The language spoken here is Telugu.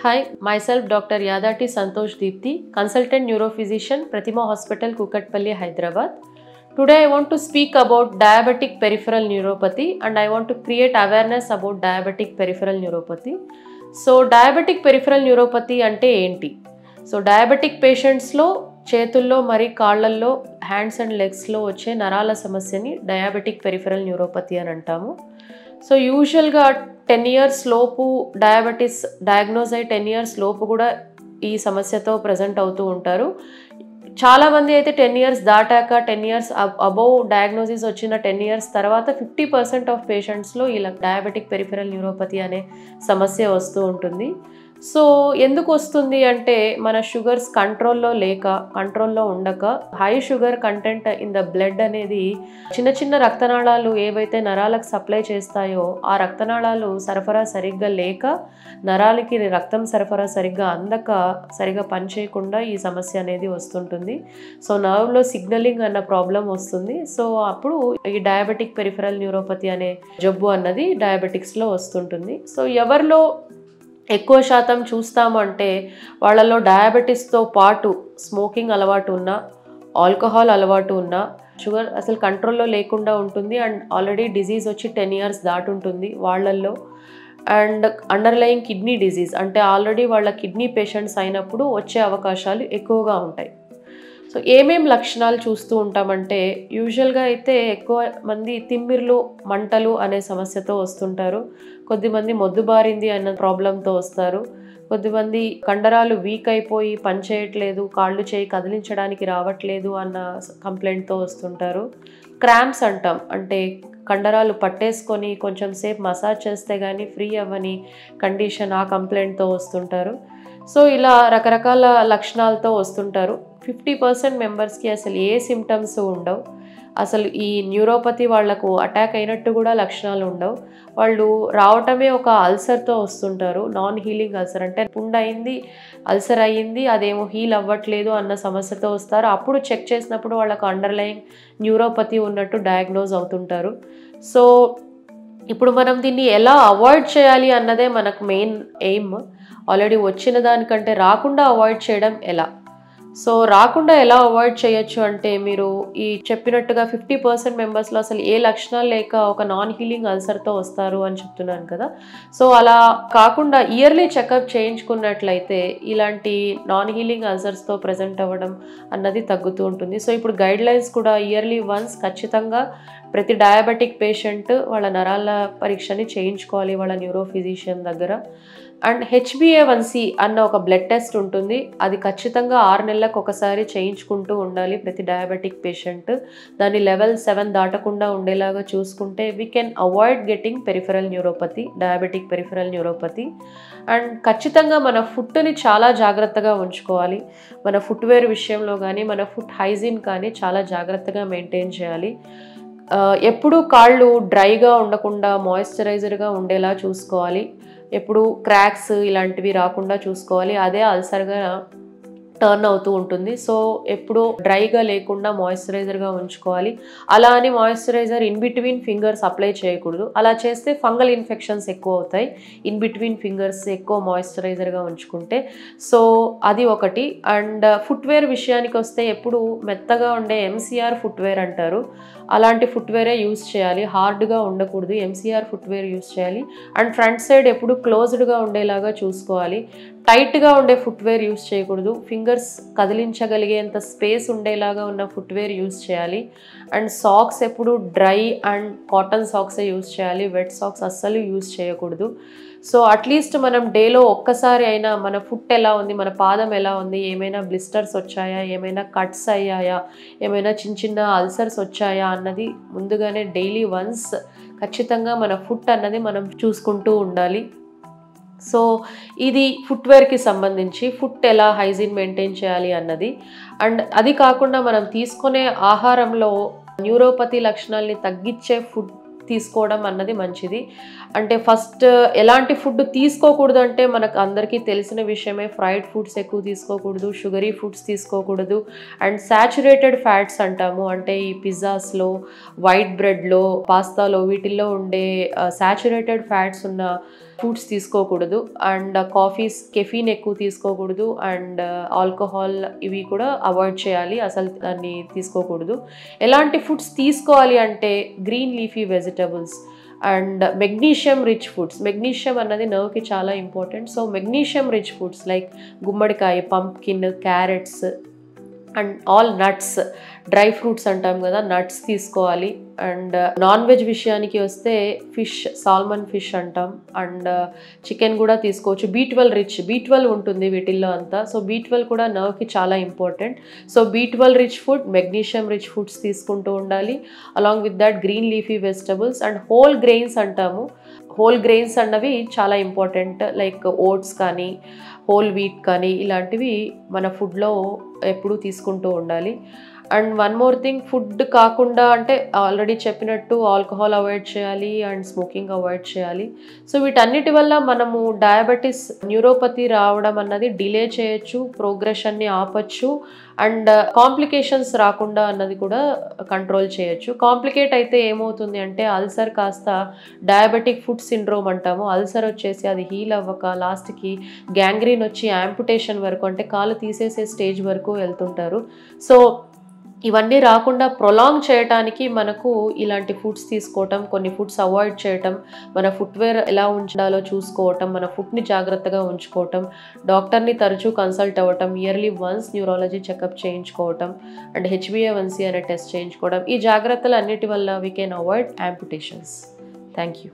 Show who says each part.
Speaker 1: Hi, myself Dr. Yadati Santosh Deepti, consultant neurophysician, Pratima Hospital, Kukatpalli, Hyderabad. Today I want to speak about diabetic peripheral neuropathy and I want to create awareness about diabetic peripheral neuropathy. So diabetic peripheral neuropathy ante enti? So diabetic patients lo చేతుల్లో మరి కాళ్ళల్లో హ్యాండ్స్ అండ్ లెగ్స్లో వచ్చే నరాల సమస్యని డయాబెటిక్ పెరిఫెరల్ న్యూరోపతి అని అంటాము. సో యూజువల్గా 10 years లోపు డయాబెటిస్ డయాగ్నోజ్ అయ్యి 10 years లోపు కూడా ఈ సమస్యతో ప్రజెంట్ అవుతూ ఉంటారు. చాలామంది అయితే 10 years దాటాక 10 years అబోవ్ డయాగ్నోసిస్ వచ్చిన 10 years తర్వాత 50% ఆఫ్ పేషెంట్స్లో ఇలా డయాబెటిక్ పెరిఫెరల్ న్యూరోపతి అనే సమస్య వస్తూ ఉంటుంది. సో ఎందుకు వస్తుంది అంటే మన షుగర్స్ కంట్రోల్లో ఉండక high sugar content in the blood అనేది చిన్న చిన్న రక్తనాళాలు ఏవైతే నరాలకు సప్లై చేస్తాయో ఆ రక్తనాళాలు సరఫరా సరిగ్గా లేక నరాలకి రక్తం సరఫరా సరిగ్గా అందక సరిగ్గా పనిచేయకుండా ఈ సమస్య అనేది వస్తుంటుంది. సో నర్వ్లో సిగ్నలింగ్ అన్న ప్రాబ్లం వస్తుంది. సో అప్పుడు ఈ డయాబెటిక్ పెరిఫెరల్ న్యూరోపతి అనే జబ్బు అన్నది డయాబెటిక్స్లో వస్తుంటుంది. సో ఎవరిలో ఎక్కువ శాతం చూస్తాము అంటే వాళ్ళలో డయాబెటీస్తో పాటు స్మోకింగ్ అలవాటు ఉన్న, ఆల్కహాల్ అలవాటు ఉన్న, షుగర్ అసలు కంట్రోల్లో లేకుండా ఉంటుంది అండ్ ఆల్రెడీ డిజీజ్ వచ్చి 10 years దాటుంటుంది వాళ్ళల్లో. అండ్ అండర్లయింగ్ కిడ్నీ డిజీజ్ అంటే ఆల్రెడీ వాళ్ళ కిడ్నీ పేషెంట్స్ అయినప్పుడు వచ్చే అవకాశాలు ఎక్కువగా ఉంటాయి. సో ఏమేం లక్షణాలు చూస్తూ ఉంటామంటే యూజువల్గా అయితే ఎక్కువ మంది తిమ్మిర్లు, మంటలు అనే సమస్యతో వస్తుంటారు. కొద్దిమంది మొద్దుబారింది అన్న ప్రాబ్లంతో వస్తారు. కొద్దిమంది కండరాలు వీక్ అయిపోయి పనిచేయట్లేదు, కాళ్ళు చేయి కదిలించడానికి రావట్లేదు అన్న కంప్లైంట్తో వస్తుంటారు. క్రాంప్స్ అంటాం, అంటే కండరాలు పట్టేసుకొని కొంచెం సేపు మసాజ్ చేస్తే కానీ ఫ్రీ అవ్వని కండిషన్, ఆ కంప్లైంట్తో వస్తుంటారు. సో ఇలా రకరకాల లక్షణాలతో వస్తుంటారు. 50% మెంబర్స్కి అసలు ఏ సిమ్టమ్స్ ఉండవు. అసలు ఈ న్యూరోపతి వాళ్లకు అటాక్ అయినట్టు కూడా లక్షణాలు ఉండవు. వాళ్ళు రావటమే ఒక అల్సర్తో వస్తుంటారు. నాన్ హీలింగ్ అల్సర్ అంటే పుండ్ అయింది, అల్సర్ అయ్యింది, అదేమో హీల్ అవ్వట్లేదు అన్న సమస్యతో వస్తారు. అప్పుడు చెక్ చేసినప్పుడు వాళ్ళకు అండర్లయింగ్ న్యూరోపతి ఉన్నట్టు డయాగ్నోజ్ అవుతుంటారు. సో ఇప్పుడు మనం దీన్ని ఎలా అవాయిడ్ చేయాలి అన్నదే మనకు మెయిన్ ఎయిమ్. ఆల్రెడీ వచ్చిన దానికంటే రాకుండా అవాయిడ్ చేయడం ఎలా? సో రాకుండా ఎలా అవాయిడ్ చేయొచ్చు అంటే మీరు ఈ చెప్పినట్టుగా 50% మెంబర్స్లో అసలు ఏ లక్షణాలు లేక ఒక నాన్ హీలింగ్ అల్సర్తో వస్తారు అని చెప్తున్నాను కదా. సో అలా కాకుండా ఇయర్లీ చెకప్ చేయించుకున్నట్లయితే ఇలాంటి నాన్ హీలింగ్ అల్సర్స్తో ప్రజెంట్ అవ్వడం అన్నది తగ్గుతూ ఉంటుంది. సో ఇప్పుడు గైడ్లైన్స్ కూడా ఇయర్లీ వన్స్ ఖచ్చితంగా ప్రతి డయాబెటిక్ పేషెంట్ వాళ్ళ నరాల పరీక్షని చేయించుకోవాలి వాళ్ళ న్యూరో ఫిజిషియన్ దగ్గర. అండ్ HbA1c అన్న ఒక బ్లడ్ టెస్ట్ ఉంటుంది, అది ఖచ్చితంగా 6 నెలలకు ఒకసారి చేయించుకుంటూ ఉండాలి ప్రతి డయాబెటిక్ పేషెంట్. దాని లెవెల్ 7 దాటకుండా ఉండేలాగా చూసుకుంటే we can avoid getting peripheral neuropathy, diabetic peripheral neuropathy. And ఖచ్చితంగా మన ఫుడ్ని చాలా జాగ్రత్తగా ఉంచుకోవాలి. మన ఫుట్వేర్ విషయంలో కానీ మన ఫుడ్ హైజీన్ కానీ చాలా జాగ్రత్తగా మెయింటైన్ చేయాలి. ఎప్పుడూ కాళ్ళు డ్రైగా ఉండకుండా మాయిశ్చరైజర్గా ఉండేలా చూసుకోవాలి. ఎప్పుడు క్రాక్స్ ఇలాంటివి రాకుండా చూసుకోవాలి. అదే అల్సర్గా టర్న్ అవుతూ ఉంటుంది. సో ఎప్పుడు డ్రైగా లేకుండా మాయిశ్చరైజర్గా ఉంచుకోవాలి. అలా అని moisturiser in between fingers apply చేయకూడదు. అలా చేస్తే ఫంగల్ ఇన్ఫెక్షన్స్ ఎక్కువ అవుతాయి ఇన్ బిట్వీన్ ఫింగర్స్ ఎక్కువ మాయిశ్చరైజర్గా ఉంచుకుంటే. సో అది ఒకటి. అండ్ ఫుట్వేర్ విషయానికి వస్తే ఎప్పుడు మెత్తగా ఉండే MCR ఫుట్వేర్ అంటారు, అలాంటి ఫుట్వేరే యూస్ చేయాలి. హార్డ్గా ఉండకూడదు, MCR ఫుట్వేర్ యూస్ చేయాలి. అండ్ ఫ్రంట్ సైడ్ ఎప్పుడు క్లోజ్డ్గా ఉండేలాగా చూసుకోవాలి. టైట్గా ఉండే ఫుట్వేర్ యూస్ చేయకూడదు. ఫింగర్స్ కదిలించగలిగేంత స్పేస్ ఉండేలాగా ఉన్న ఫుట్వేర్ యూస్ చేయాలి. అండ్ సాక్స్ ఎప్పుడు డ్రై అండ్ కాటన్ సాక్సే యూస్ చేయాలి, వెట్ సాక్స్ అస్సలు యూస్ చేయకూడదు. సో అట్లీస్ట్ మనం డేలో ఒక్కసారి అయినా మన ఫుట్ ఎలా ఉంది, మన పాదం ఎలా ఉంది, ఏమైనా బ్లిస్టర్స్ వచ్చాయా, ఏమైనా కట్స్ అయ్యాయా, ఏమైనా చిన్న చిన్న అల్సర్స్ వచ్చాయా అన్నది ముందుగానే డైలీ వన్స్ ఖచ్చితంగా మన ఫుట్ అన్నది మనం చూసుకుంటూ ఉండాలి. సో ఇది ఫుట్వేర్కి సంబంధించి ఫుట్ ఎలా హైజీన్ మెయింటైన్ చేయాలి అన్నది. అండ్ అది కాకుండా మనం తీసుకునే ఆహారంలో న్యూరోపతి లక్షణాలని తగ్గించే ఫుడ్ తీసుకోవడం అన్నది మంచిది. అంటే ఫస్ట్ ఎలాంటి ఫుడ్ తీసుకోకూడదు అంటే మనకు అందరికీ తెలిసిన విషయమే, ఫ్రైడ్ ఫుడ్స్ ఎక్కువ తీసుకోకూడదు, షుగరీ ఫుడ్స్ తీసుకోకూడదు, అండ్ సాచురేటెడ్ ఫ్యాట్స్ అంటాము. అంటే ఈ పిజ్జాస్లో, వైట్ బ్రెడ్లో, పాస్తాలో వీటిల్లో ఉండే సాచురేటెడ్ ఫ్యాట్స్ ఉన్న ఫుడ్స్ తీసుకోకూడదు. అండ్ కాఫీస్, కెఫీన్ ఎక్కువ తీసుకోకూడదు, అండ్ ఆల్కహాల్ ఇవి కూడా అవాయిడ్ చేయాలి, అసలు దాన్ని తీసుకోకూడదు. ఎలాంటి ఫుడ్స్ తీసుకోవాలి అంటే green leafy vegetables and magnesium rich foods. Magnesium అన్నది నర్వ్కి చాలా important. So magnesium rich foods like గుమ్మడికాయ, pumpkin, carrots and all nuts, dry fruits అంటాం కదా, నట్స్ తీసుకోవాలి. అండ్ నాన్ వెజ్ విషయానికి వస్తే ఫిష్, సాల్మన్ ఫిష్ అంటాం, అండ్ చికెన్ కూడా తీసుకోవచ్చు. B12 రిచ్, B12 ఉంటుంది వీటిల్లో అంతా. సో B12 కూడా నర్వ్కి చాలా important. So B12 rich food, magnesium rich foods తీసుకుంటూ ఉండాలి. Along with that green leafy vegetables and whole grains అంటాము. హోల్ గ్రెయిన్స్ అన్నవి చాలా ఇంపార్టెంట్, లైక్ ఓట్స్ కానీ, హోల్ వీట్ కానీ, ఇలాంటివి మన ఫుడ్లో ఎప్పుడూ తీసుకుంటూ ఉండాలి. And one more thing, food కాకుండా అంటే ఆల్రెడీ చెప్పినట్టు ఆల్కహాల్ అవాయిడ్ చేయాలి అండ్ స్మోకింగ్ అవాయిడ్ చేయాలి. సో వీటన్నిటి వల్ల మనము డయాబెటీస్, న్యూరోపతి రావడం అన్నది డిలే చేయొచ్చు, ప్రోగ్రెషన్ని ఆపచ్చు, అండ్ కాంప్లికేషన్స్ రాకుండా అన్నది కూడా కంట్రోల్ చేయొచ్చు. కాంప్లికేట్ అయితే ఏమవుతుంది అంటే అల్సర్ కాస్త డయాబెటిక్ ఫుట్ సిండ్రోమ్ అంటాము. అల్సర్ వచ్చేసి అది హీల్ అవ్వక లాస్ట్కి గ్యాంగ్రీన్ వచ్చి యాంపుటేషన్ వరకు, అంటే కాలు తీసేసే స్టేజ్ వరకు వెళ్తుంటారు. సో ఇవన్నీ రాకుండా ప్రొలాంగ్ చేయడానికి మనకు ఇలాంటి ఫుడ్స్ తీసుకోవటం, కొన్ని ఫుడ్స్ అవాయిడ్ చేయటం, మన ఫుట్వేర్ ఎలా ఉంచాలో చూసుకోవటం, మన ఫుడ్ని జాగ్రత్తగా ఉంచుకోవటం, డాక్టర్ని తరచూ కన్సల్ట్ అవ్వటం, ఇయర్లీ వన్స్ న్యూరాలజీ చెకప్ చేయించుకోవటం, అండ్ HbA1c అనే టెస్ట్ చేయించుకోవడం. ఈ జాగ్రత్తలు అన్నిటి వల్ల we can avoid amputations. Thank you.